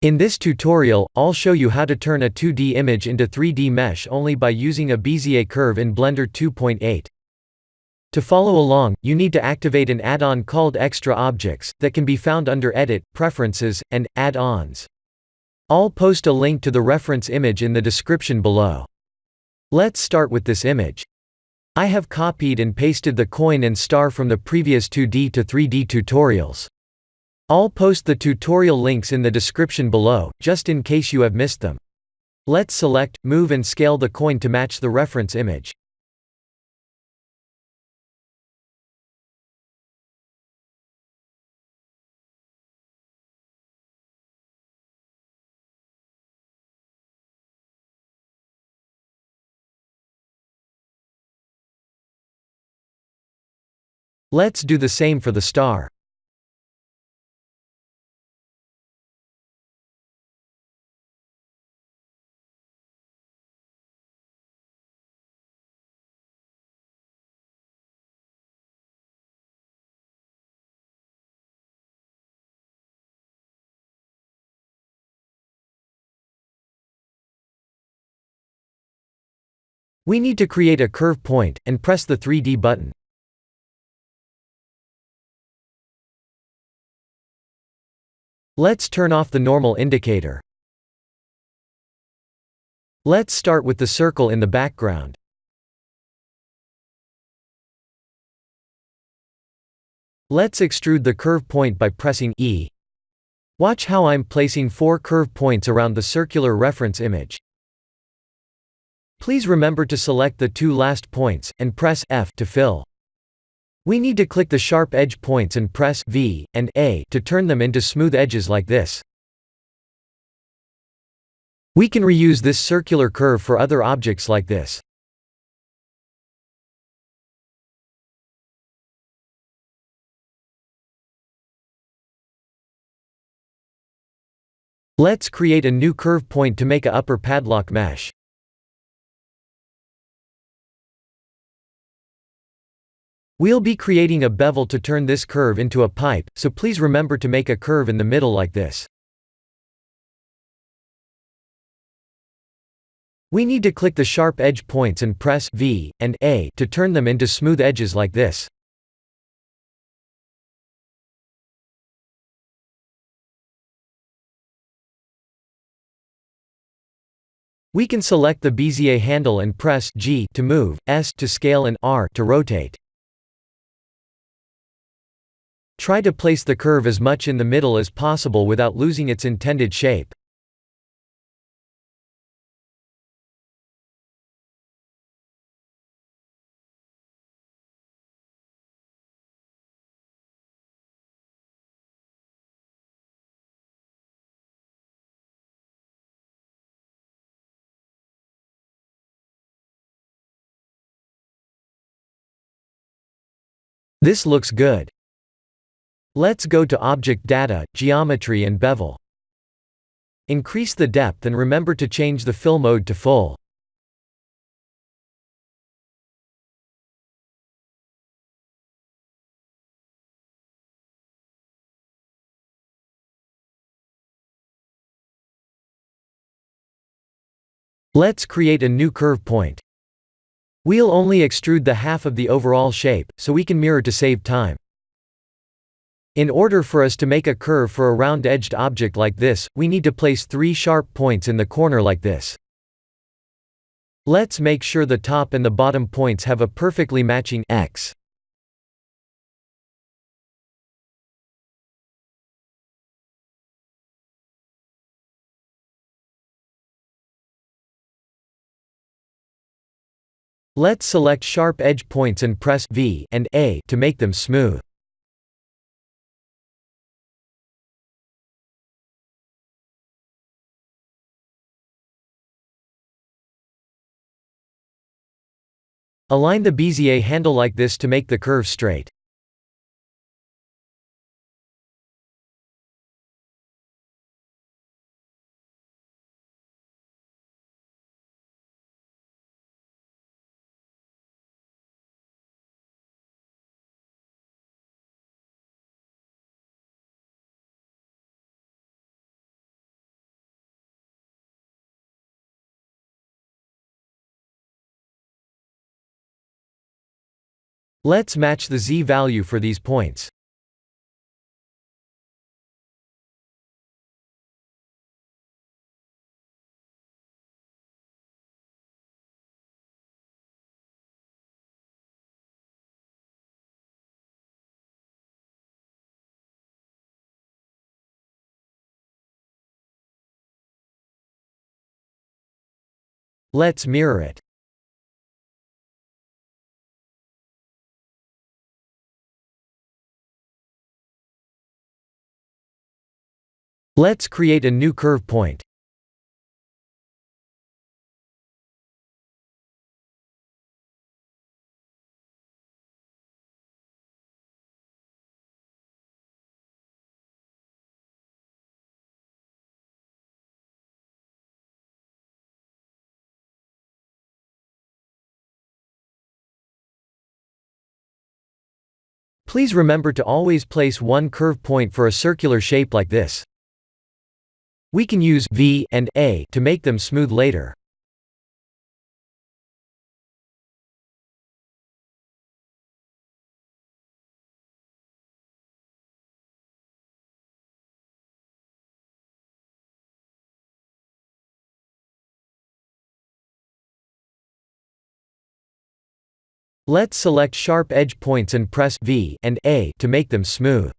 In this tutorial, I'll show you how to turn a 2D image into 3D mesh only by using a bezier curve in Blender 2.8. To follow along, you need to activate an add-on called Extra Objects, that can be found under Edit, Preferences, and Add-ons. I'll post a link to the reference image in the description below. Let's start with this image. I have copied and pasted the coin and star from the previous 2D to 3D tutorials. I'll post the tutorial links in the description below, just in case you have missed them. Let's select, move and scale the coin to match the reference image. Let's do the same for the star. We need to create a curve point, and press the 3D button. Let's turn off the normal indicator. Let's start with the circle in the background. Let's extrude the curve point by pressing E. Watch how I'm placing 4 curve points around the circular reference image. Please remember to select the 2 last points, and press F to fill. We need to click the sharp edge points and press V and A to turn them into smooth edges like this. We can reuse this circular curve for other objects like this. Let's create a new curve point to make a upper padlock mesh. We'll be creating a bevel to turn this curve into a pipe, so please remember to make a curve in the middle like this. We need to click the sharp edge points and press V and A to turn them into smooth edges like this. We can select the bezier handle and press G to move, S to scale and R to rotate. Try to place the curve as much in the middle as possible without losing its intended shape. This looks good. Let's go to Object Data, Geometry and Bevel. Increase the depth and remember to change the fill mode to full. Let's create a new curve point. We'll only extrude the half of the overall shape, so we can mirror to save time. In order for us to make a curve for a round-edged object like this, we need to place 3 sharp points in the corner like this. Let's make sure the top and the bottom points have a perfectly matching X. Let's select sharp edge points and press V and A to make them smooth. Align the bezier handle like this to make the curve straight. Let's match the z-value for these points. Let's mirror it. Let's create a new curve point. Please remember to always place one curve point for a circular shape like this. We can use V and A to make them smooth later. Let's select sharp edge points and press V and A to make them smooth.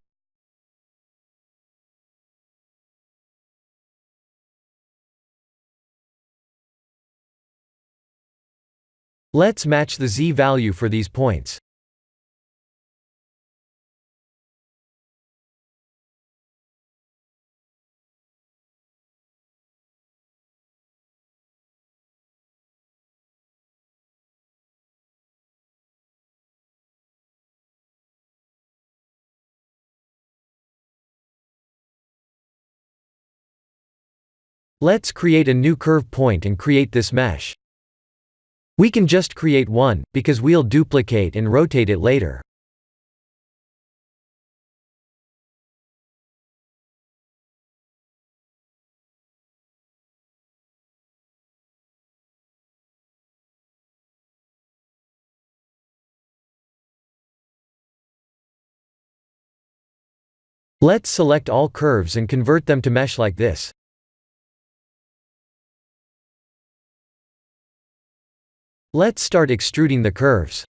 Let's match the z-value for these points. Let's create a new curve point and create this mesh. We can just create one, because we'll duplicate and rotate it later. Let's select all curves and convert them to mesh like this. Let's start extruding the curves.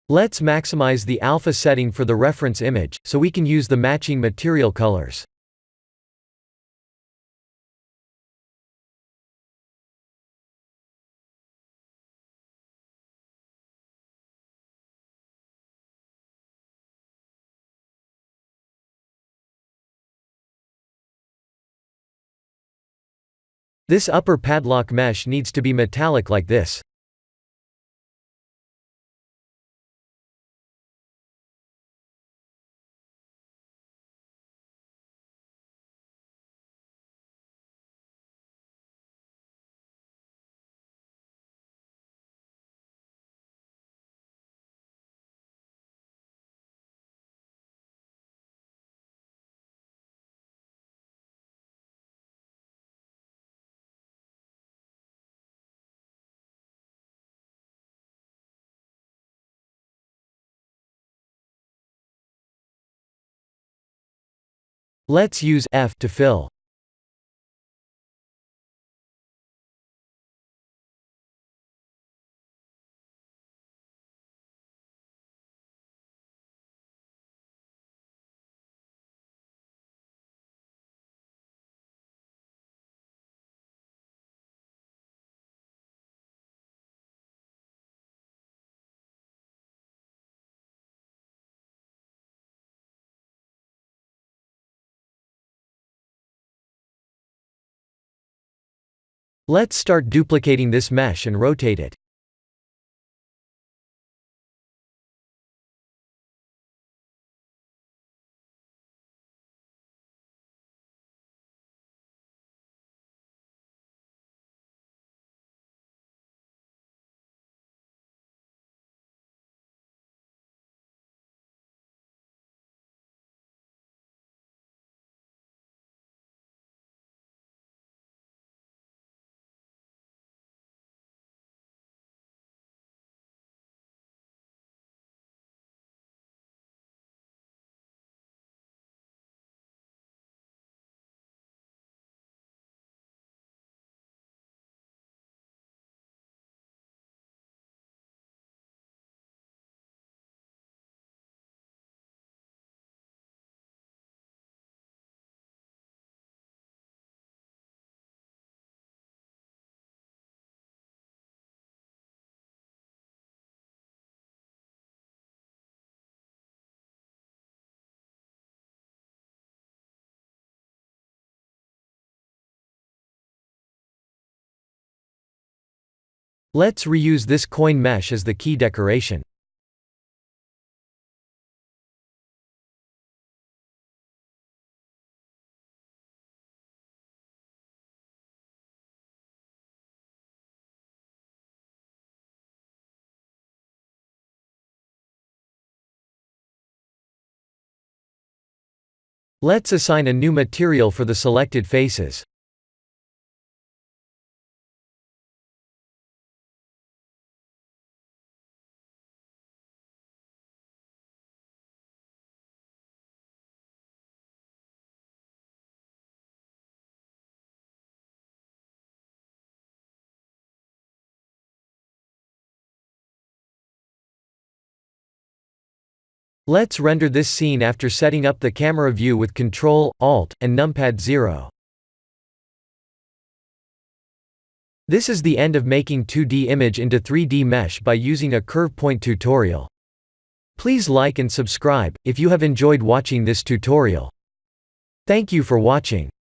Let's maximize the alpha setting for the reference image, so we can use the matching material colors. This upper padlock mesh needs to be metallic like this. Let's use F to fill. Let's start duplicating this mesh and rotate it. Let's reuse this coin mesh as the key decoration. Let's assign a new material for the selected faces. Let's render this scene after setting up the camera view with Ctrl, Alt, and numpad 0. This is the end of making 2D image into 3D mesh by using a curve point tutorial. Please like and subscribe if you have enjoyed watching this tutorial. Thank you for watching.